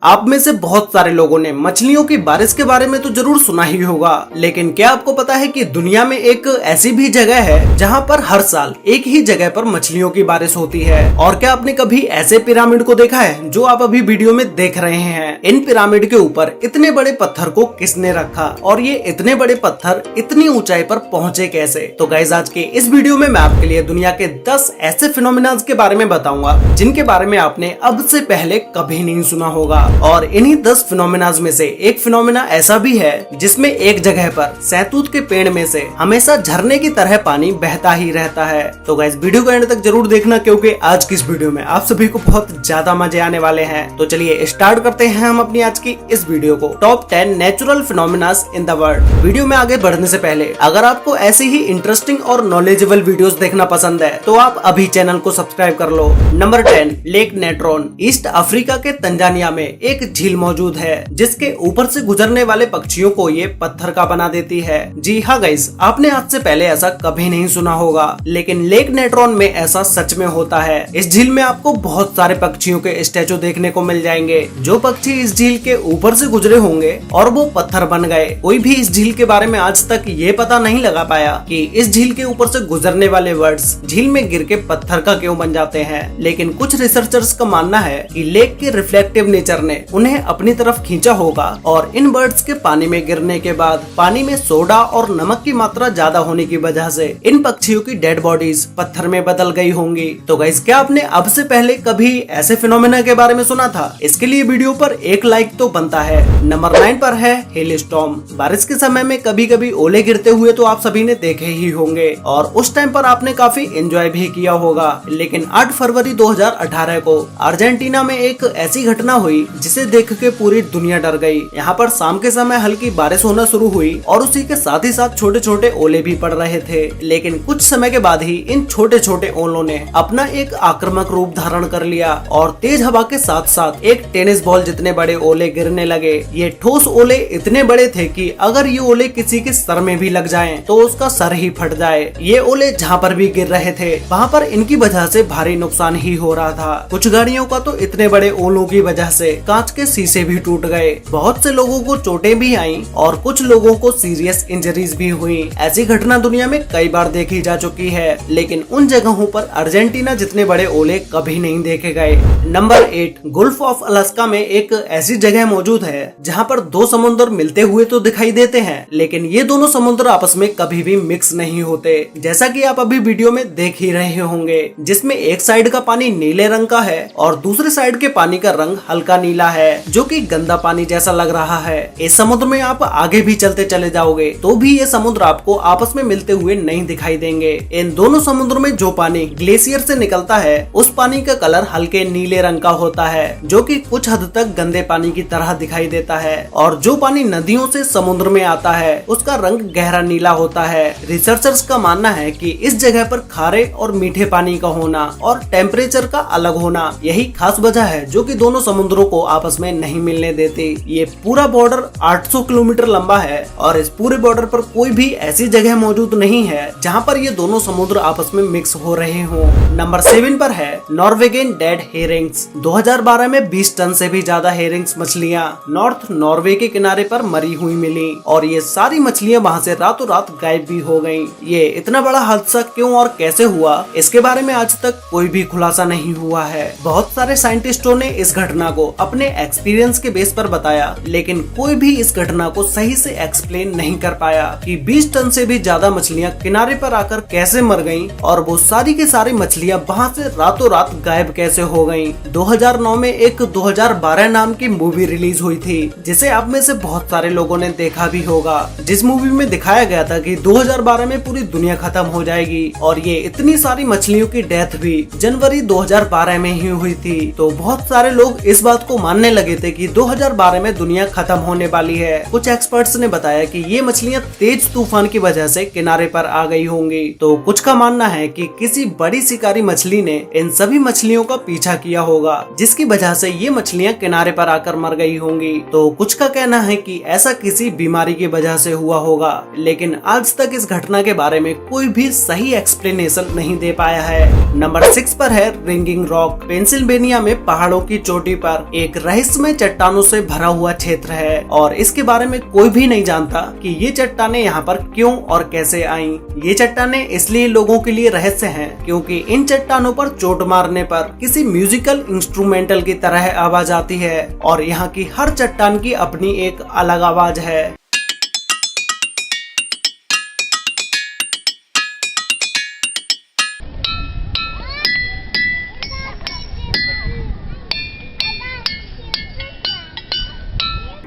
आप में से बहुत सारे लोगों ने मछलियों की बारिश के बारे में तो जरूर सुना ही होगा, लेकिन क्या आपको पता है कि दुनिया में एक ऐसी भी जगह है जहां पर हर साल एक ही जगह पर मछलियों की बारिश होती है। और क्या आपने कभी ऐसे पिरामिड को देखा है जो आप अभी वीडियो में देख रहे हैं? इन पिरामिड के ऊपर इतने बड़े पत्थर को किसने रखा और ये इतने बड़े पत्थर इतनी ऊंचाई पर पहुंचे कैसे? तो गाइस, आज के इस वीडियो में मैं आपके लिए दुनिया के 10 ऐसे फिनोमिना के बारे में बताऊंगा जिनके बारे में आपने अब से पहले कभी नहीं सुना होगा। और इन्हीं 10 फिनोमिनाज में से एक फिनोमिना ऐसा भी है जिसमें एक जगह पर सहतूत के पेड़ में से हमेशा झरने की तरह पानी बहता ही रहता है। तो गाइस, वीडियो को एंड तक जरूर देखना क्योंकि आज की इस वीडियो में आप सभी को बहुत ज्यादा मजे आने वाले हैं। तो चलिए स्टार्ट करते हैं हम अपनी आज की इस वीडियो को। Top 10 natural phenomenas in the world. Video में आगे बढ़ने से पहले अगर आपको ऐसे ही इंटरेस्टिंग और नॉलेजेबल वीडियोस देखना पसंद है तो आप अभी चैनल को सब्सक्राइब कर लो। Number 10, Lake Natron. East Africa के तंजानिया में एक झील मौजूद है जिसके ऊपर से गुजरने वाले पक्षियों को ये पत्थर का बना देती है। जी हाँ गाइस, आपने आज से पहले ऐसा कभी नहीं सुना होगा, लेकिन लेक नेट्रॉन में ऐसा सच में होता है। इस झील में आपको बहुत सारे पक्षियों के स्टैचू देखने को मिल जाएंगे। जो पक्षी इस झील के ऊपर से गुजरे होंगे और वो पत्थर बन गए। कोई भी इस झील के बारे में आज तक ये पता नहीं लगा पाया कि इस झील के ऊपर से गुजरने वाले वर्ड्स झील में गिर के पत्थर का क्यों बन जाते हैं। लेकिन कुछ रिसर्चर्स का मानना है कि लेक के रिफ्लेक्टिव नेचर ने उन्हें अपनी तरफ खींचा होगा और इन बर्ड्स के पानी में गिरने के बाद पानी में सोडा और नमक की मात्रा ज्यादा होने की वजह से इन पक्षियों की डेड बॉडीज पत्थर में बदल गई होंगी। तो गाइस, क्या आपने अब से पहले कभी ऐसे फिनोमेना के बारे में सुना था? इसके लिए वीडियो पर एक लाइक तो बनता है। नंबर 9 पर है हेल स्टॉर्म। बारिश के समय में कभी कभी ओले गिरते हुए तो आप सभी ने देखे ही होंगे और उस टाइम पर आपने काफी एंजॉय भी किया होगा। लेकिन 8 फरवरी 2018 को अर्जेंटीना में एक ऐसी घटना हुई जिसे देख के पूरी दुनिया डर गई। यहाँ पर शाम के समय हल्की बारिश होना शुरू हुई और उसी के साथ ही साथ छोटे छोटे ओले भी पड़ रहे थे। लेकिन कुछ समय के बाद ही इन छोटे छोटे ओलों ने अपना एक आक्रामक रूप धारण कर लिया और तेज हवा के साथ साथ एक टेनिस बॉल जितने बड़े ओले गिरने लगे। ये ठोस ओले इतने बड़े थे कि अगर ये ओले किसी के सर में भी लग जाएं तो उसका सर ही फट जाए। ये ओले जहाँ पर भी गिर रहे थे वहाँ पर इनकी वजह से भारी नुकसान ही हो रहा था। कुछ गाड़ियों का तो इतने बड़े ओलों की वजह से कांच के शीशे भी टूट गए। बहुत से लोगों को चोटें भी आईं और कुछ लोगों को सीरियस इंजरीज भी हुई। ऐसी घटना दुनिया में कई बार देखी जा चुकी है, लेकिन उन जगहों पर अर्जेंटीना जितने बड़े ओले कभी नहीं देखे गए। नंबर 8, गुल्फ ऑफ अलास्का में एक ऐसी जगह मौजूद है जहां पर दो समुद्र मिलते हुए तो दिखाई देते हैं, लेकिन ये दोनों समुद्र आपस में कभी भी मिक्स नहीं होते। जैसा कि आप अभी वीडियो में देख ही रहे होंगे, जिसमें एक साइड का पानी नीले रंग का है और दूसरे साइड के पानी का रंग हल्का नीला है, जो कि गंदा पानी जैसा लग रहा है। इस समुद्र में आप आगे भी चलते चले जाओगे तो भी ये समुद्र आपको आपस में मिलते हुए नहीं दिखाई देंगे। इन दोनों समुद्र में जो पानी ग्लेशियर से निकलता है उस पानी का कलर हल्के नीले रंग का होता है, जो कि कुछ हद तक गंदे पानी की तरह दिखाई देता है। और जो पानी नदियों से समुद्र में आता है उसका रंग गहरा नीला होता है। रिसर्चर्स का मानना है कि इस जगह पर खारे और मीठे पानी का होना और टेम्परेचर का अलग होना यही खास वजह है जो कि दोनों समुद्रों को आपस में नहीं मिलने देती। ये पूरा बॉर्डर 800 किलोमीटर लंबा है और इस पूरे बॉर्डर पर कोई भी ऐसी जगह मौजूद नहीं है जहां पर ये दोनों समुद्र आपस में मिक्स हो रहे हों। नंबर 7 पर है नॉर्वेगियन डेड हेरिंग्स। 2012 में 20 टन से भी ज्यादा हेरिंग्स मछलियां नॉर्थ नॉर्वे के किनारे पर मरी हुई मिली और ये सारी मछलियां वहां से रातों रात गायब भी हो गयी। ये इतना बड़ा हादसा क्यों और कैसे हुआ, इसके बारे में आज तक कोई भी खुलासा नहीं हुआ है। बहुत सारे साइंटिस्टों ने इस घटना को अपने एक्सपीरियंस के बेस पर बताया, लेकिन कोई भी इस घटना को सही से एक्सप्लेन नहीं कर पाया कि 20 टन से भी ज्यादा मछलियां किनारे पर आकर कैसे मर गईं और वो सारी की सारी मछलियां वहां से रातों रात गायब कैसे हो गईं। 2009 में एक 2012 नाम की मूवी रिलीज हुई थी जिसे आप में से बहुत सारे लोगों ने देखा भी होगा, जिस मूवी में दिखाया गया था कि 2012 में पूरी दुनिया खत्म हो जाएगी और ये इतनी सारी मछलियों की डेथ भी जनवरी 2012 में ही हुई थी। तो बहुत सारे लोग इस बात को मानने लगे थे कि 2012 में दुनिया खत्म होने वाली है। कुछ एक्सपर्ट्स ने बताया कि ये मछलियां तेज तूफान की वजह से किनारे पर आ गई होंगी। तो कुछ का मानना है कि किसी बड़ी शिकारी मछली ने इन सभी मछलियों का पीछा किया होगा, जिसकी वजह से ये मछलियां किनारे पर आकर मर गई होंगी। तो कुछ का कहना है कि ऐसा किसी बीमारी की वजह से हुआ होगा, लेकिन आज तक इस घटना के बारे में कोई भी सही एक्सप्लेनेशन नहीं दे पाया है। नंबर 6 पर है रिंगिंग रॉक। पेंसिल्वेनिया में पहाड़ों की चोटी पर एक एक रहस्यमय चट्टानों से भरा हुआ क्षेत्र है और इसके बारे में कोई भी नहीं जानता कि ये चट्टानें यहाँ पर क्यों और कैसे आईं। ये चट्टानें इसलिए लोगों के लिए रहस्य हैं क्योंकि इन चट्टानों पर चोट मारने पर किसी म्यूजिकल इंस्ट्रूमेंटल की तरह आवाज आती है और यहाँ की हर चट्टान की अपनी एक अलग आवाज है।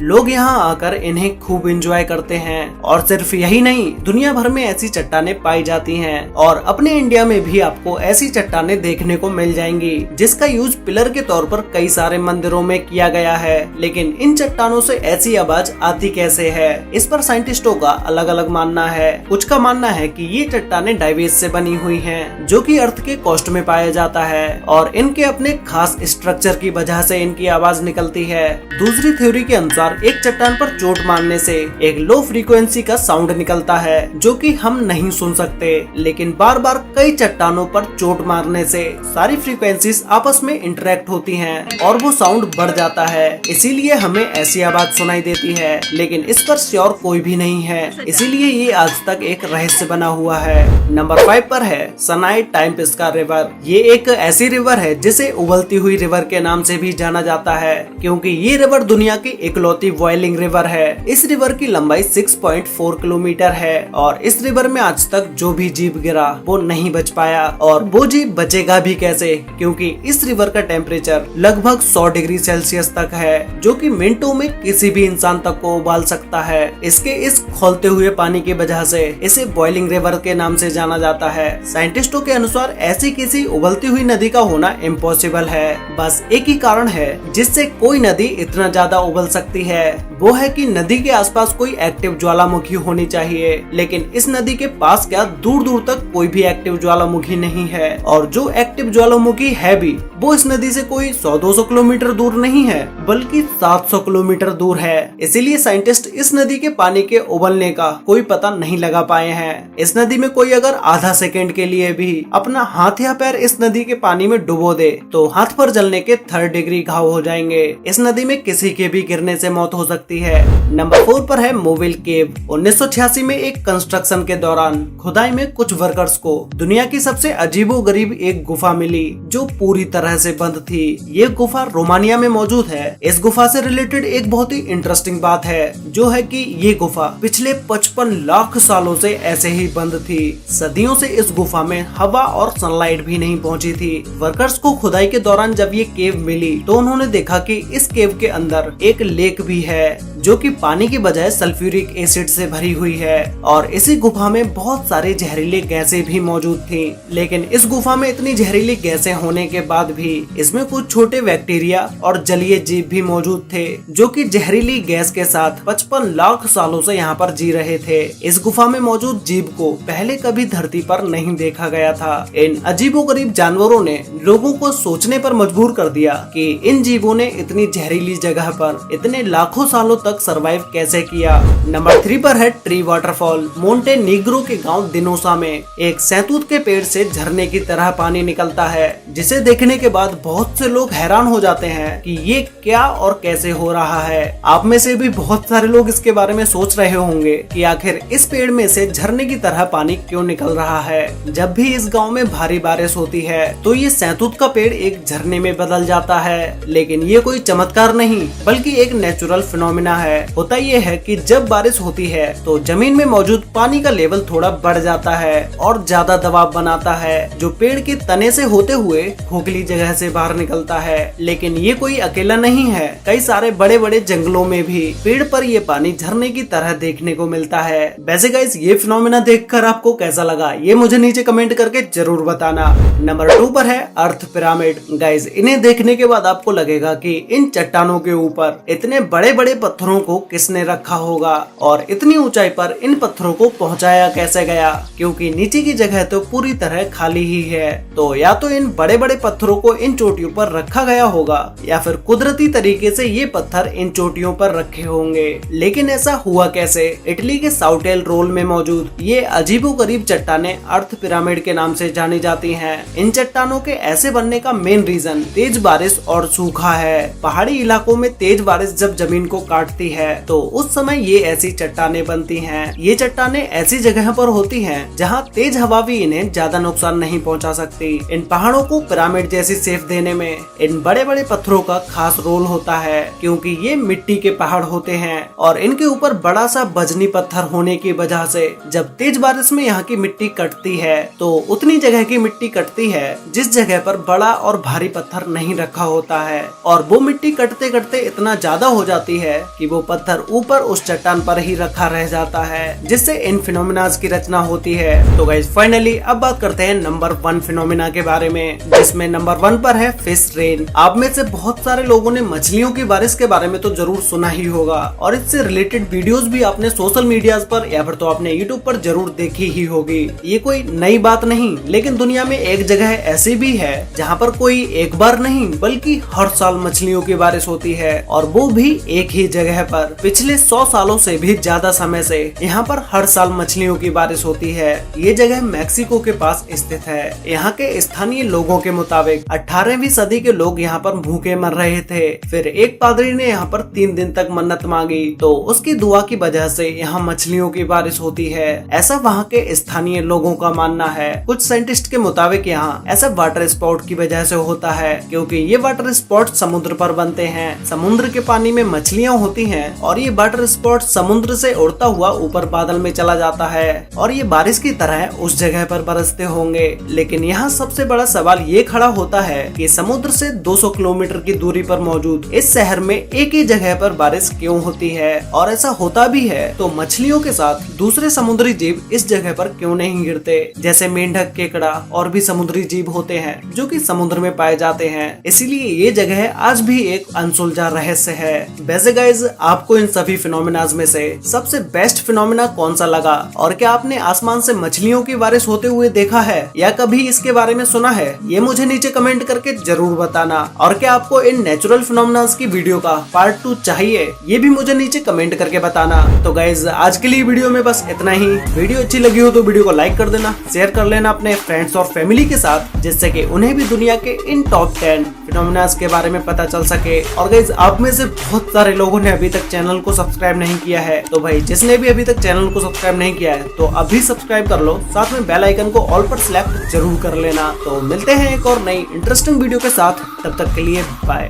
लोग यहाँ आकर इन्हें खूब एंजॉय करते हैं और सिर्फ यही नहीं, दुनिया भर में ऐसी चट्टानें पाई जाती हैं और अपने इंडिया में भी आपको ऐसी चट्टानें देखने को मिल जाएंगी जिसका यूज पिलर के तौर पर कई सारे मंदिरों में किया गया है। लेकिन इन चट्टानों से ऐसी आवाज आती कैसे है, इस पर साइंटिस्टों का अलग अलग मानना है। कुछ का मानना है कि ये चट्टानें डाइवेज से बनी हुई हैं, जो कि अर्थ के कोस्ट में पाया जाता है और इनके अपने खास स्ट्रक्चर की वजह से इनकी आवाज निकलती है। दूसरी थ्योरी के अनुसार एक चट्टान पर चोट मारने से एक लो फ्रीक्वेंसी का साउंड निकलता है जो कि हम नहीं सुन सकते, लेकिन बार बार कई चट्टानों पर चोट मारने से सारी फ्रीक्वेंसीज आपस में इंटरेक्ट होती हैं और वो साउंड बढ़ जाता है, इसीलिए हमें ऐसी आवाज सुनाई देती है। लेकिन इस पर श्योर कोई भी नहीं है, इसीलिए ये आज तक एक रहस्य बना हुआ है। नंबर 5 पर है सनाई टाइम्पेस्का रिवर। ये एक ऐसी रिवर है जिसे उबलती हुई रिवर के नाम से भी जाना जाता है क्योंकि ये रिवर दुनिया की इकलौती बॉइलिंग रिवर है। इस रिवर की लंबाई 6.4 किलोमीटर है और इस रिवर में आज तक जो भी जीव गिरा वो नहीं बच पाया और वो जीव बचेगा भी कैसे, क्योंकि इस रिवर का टेम्परेचर लगभग 100 डिग्री सेल्सियस तक है जो कि मिनटों में किसी भी इंसान तक को उबाल सकता है। इसके इस खौलते हुए पानी की वजह से इसे बॉइलिंग रिवर के नाम से जाना जाता है। साइंटिस्टों के अनुसार ऐसी किसी उबलती हुई नदी का होना इम्पॉसिबल है। बस एक ही कारण है जिससे कोई नदी इतना ज्यादा उबल सकती है, वो है कि नदी के आसपास कोई एक्टिव ज्वालामुखी होनी चाहिए। लेकिन इस नदी के पास क्या दूर दूर तक कोई भी एक्टिव ज्वालामुखी नहीं है और जो एक्टिव ज्वालामुखी है भी वो इस नदी से कोई 100-200 किलोमीटर दूर नहीं है बल्कि 700 किलोमीटर दूर है। इसीलिए साइंटिस्ट इस नदी के पानी के उबलने का कोई पता नहीं लगा पाए हैं। इस नदी में कोई अगर आधा सेकेंड के लिए भी अपना हाथ या पैर इस नदी के पानी में डुबो दे तो हाथ पर जलने के 3rd डिग्री घाव हो जाएंगे। इस नदी में किसी के भी गिरने से मौत हो सकती है। नंबर 4 पर है मोविल केव। 1986 में एक कंस्ट्रक्शन के दौरान खुदाई में कुछ वर्कर्स को दुनिया की सबसे अजीबोगरीब एक गुफा मिली जो पूरी तरह से बंद थी। ये गुफा रोमानिया में मौजूद है। इस गुफा से रिलेटेड एक बहुत ही इंटरेस्टिंग बात है जो है कि ये गुफा पिछले 55 लाख सालों से ऐसे ही बंद थी। सदियों से इस गुफा में हवा और सनलाइट भी नहीं पहुंची थी। वर्कर्स को खुदाई के दौरान जब ये केव मिली तो उन्होंने देखा कि इस केव के अंदर एक लेक भी है जो कि पानी की बजाय सल्फ्यूरिक एसिड से भरी हुई है और इसी गुफा में बहुत सारी जहरीली गैसें भी मौजूद थी। लेकिन इस गुफा में इतनी जहरीली गैसें होने के बाद भी इसमें कुछ छोटे बैक्टीरिया और जलीय जीव भी मौजूद थे जो कि जहरीली गैस के साथ 55 लाख सालों से यहाँ पर जी रहे थे। इस गुफा में मौजूद जीव को पहले कभी धरती पर नहीं देखा गया था। इन अजीबोगरीब जानवरों ने लोगों को सोचने पर मजबूर कर दिया कि इन जीवों ने इतनी जहरीली जगह पर इतने लाखों सालों तक सरवाइव कैसे किया। नंबर 3 पर है ट्री वाटरफॉल। मोंटेनीग्रो के गांव दिनोसा में एक सैतूत के पेड़ से झरने की तरह पानी निकलता है जिसे देखने के बाद बहुत से लोग हैरान हो जाते हैं कि ये क्या और कैसे हो रहा है। आप में से भी बहुत सारे लोग इसके बारे में सोच रहे होंगे कि आखिर इस पेड़ में से झरने की तरह पानी क्यों निकल रहा है। जब भी इस गाँव में भारी बारिश होती है तो ये सैतूत का पेड़ एक झरने में बदल जाता है, लेकिन ये कोई चमत्कार नहीं बल्कि एक नेचुरल फिनोमिना है। होता ये है कि जब बारिश होती है तो जमीन में मौजूद पानी का लेवल थोड़ा बढ़ जाता है और ज्यादा दबाव बनाता है जो पेड़ के तने से होते हुए खोखली जगह से बाहर निकलता है। लेकिन ये कोई अकेला नहीं है, कई सारे बड़े बड़े जंगलों में भी पेड़ पर ये पानी झरने की तरह देखने को मिलता है। वैसे गाइस ये फिनोमिना देखकर आपको कैसा लगा ये मुझे नीचे कमेंट करके जरूर बताना। नंबर 2 पर है अर्थ पिरामिड। गाइस इन्हें देखने के बाद आपको लगेगा कि इन चट्टानों के ऊपर इतने बड़े बड़े पत्थरों पत्थरों को किसने रखा होगा और इतनी ऊंचाई पर इन पत्थरों को पहुंचाया कैसे गया, क्योंकि नीचे की जगह तो पूरी तरह खाली ही है। तो या तो इन बड़े बड़े पत्थरों को इन चोटियों पर रखा गया होगा या फिर कुदरती तरीके से ये पत्थर इन चोटियों पर रखे होंगे। लेकिन ऐसा हुआ कैसे? इटली के साउटेल रोल में मौजूद ये अजीबोगरीब चट्टानें अर्थ पिरामिड के नाम से जानी जाती हैं। इन चट्टानों के ऐसे बनने का मेन रीजन तेज बारिश और सूखा है। पहाड़ी इलाकों में तेज बारिश जब जमीन को काटती है तो उस समय ये ऐसी चट्टानें बनती हैं। ये चट्टानें ऐसी जगह पर होती हैं जहां तेज हवा भी इन्हें ज्यादा नुकसान नहीं पहुंचा सकती। इन पहाड़ों को पिरामिड जैसी शेप देने में इन बड़े बड़े पत्थरों का खास रोल होता है, क्योंकि ये मिट्टी के पहाड़ होते हैं और इनके ऊपर बड़ा सा बजनी पत्थर होने की वजह से जब तेज बारिश में यहाँ की मिट्टी कटती है तो उतनी जगह की मिट्टी कटती है जिस जगह पर बड़ा और भारी पत्थर नहीं रखा होता है, और वो मिट्टी कटते कटते इतना ज्यादा हो जाती है कि वो पत्थर ऊपर उस चट्टान पर ही रखा रह जाता है, जिससे इन फिनोमिनाज की रचना होती है। तो गाइस फाइनली अब बात करते हैं नंबर 1 फिनोमिना के बारे में, जिसमें नंबर 1 पर है फिश रेन। आप में से बहुत सारे लोगों ने मछलियों की बारिश के बारे में तो जरूर सुना ही होगा और इससे रिलेटेड वीडियोस भी आपने सोशल मीडिया पर या फिर तो आपने यूट्यूब पर जरूर देखी ही होगी। ये कोई नई बात नहीं, लेकिन दुनिया में एक जगह ऐसी भी है जहाँ पर कोई एक बार नहीं बल्कि हर साल मछलियों की बारिश होती है, और वो भी एक ही जगह पर। पिछले 100 सालों से भी ज्यादा समय से यहाँ पर हर साल मछलियों की बारिश होती है। ये जगह मैक्सिको के पास स्थित है। यहाँ के स्थानीय लोगों के मुताबिक 18वीं सदी के लोग यहाँ पर भूखे मर रहे थे। फिर एक पादरी ने यहाँ पर 3 दिन तक मन्नत मांगी तो उसकी दुआ की वजह से यहाँ मछलियों की बारिश होती है, ऐसा वहाँ के स्थानीय लोगों का मानना है। कुछ साइंटिस्ट के मुताबिक यहाँ ऐसा वाटर स्पॉट की वजह से होता है क्योंकि ये वाटर स्पॉट समुद्र पर बनते हैं। समुद्र के पानी में मछलियाँ होती हैं और ये वाटर स्पॉट समुद्र से उड़ता हुआ ऊपर बादल में चला जाता है और ये बारिश की तरह उस जगह पर बरसते होंगे। लेकिन यहाँ सबसे बड़ा सवाल ये खड़ा होता है कि समुद्र से 200 किलोमीटर की दूरी पर मौजूद इस शहर में एक ही जगह पर बारिश क्यों होती है, और ऐसा होता भी है तो मछलियों के साथ दूसरे समुद्री जीव इस जगह पर क्यों नहीं गिरते, जैसे मेंढक, केकड़ा और भी समुद्री जीव होते हैं जो कि समुद्र में पाए जाते हैं। इसीलिए ये जगह आज भी एक अनसुलझा रहस्य है। वैसे गाइज आपको इन सभी फिनोमिनाज में से सबसे बेस्ट फिनोमिना कौन सा लगा, और क्या आपने आसमान से मछलियों की बारिश होते हुए देखा है या कभी इसके बारे में सुना है? ये मुझे नीचे कमेंट करके जरूर बताना। और क्या आपको इन नेचुरल फिनोमिनाज की वीडियो का पार्ट 2 चाहिए, ये भी मुझे नीचे कमेंट करके बताना। तो गाइज आज के लिए वीडियो में बस इतना ही। वीडियो अच्छी लगी हो तो वीडियो को लाइक कर देना, शेयर कर लेना अपने फ्रेंड्स और फैमिली के साथ, जिससे कि उन्हें भी दुनिया के इन टॉप 10 फिनोमिनाज के बारे में पता चल सके। और गाइज आप में से बहुत सारे लोगों ने अभी तक चैनल को सब्सक्राइब नहीं किया है, तो भाई जिसने भी अभी तक चैनल को सब्सक्राइब नहीं किया है तो अभी सब्सक्राइब कर लो, साथ में बेल आइकन को ऑल पर सिलेक्ट जरूर कर लेना। तो मिलते हैं एक और नई इंटरेस्टिंग वीडियो के साथ, तब तक के लिए बाय।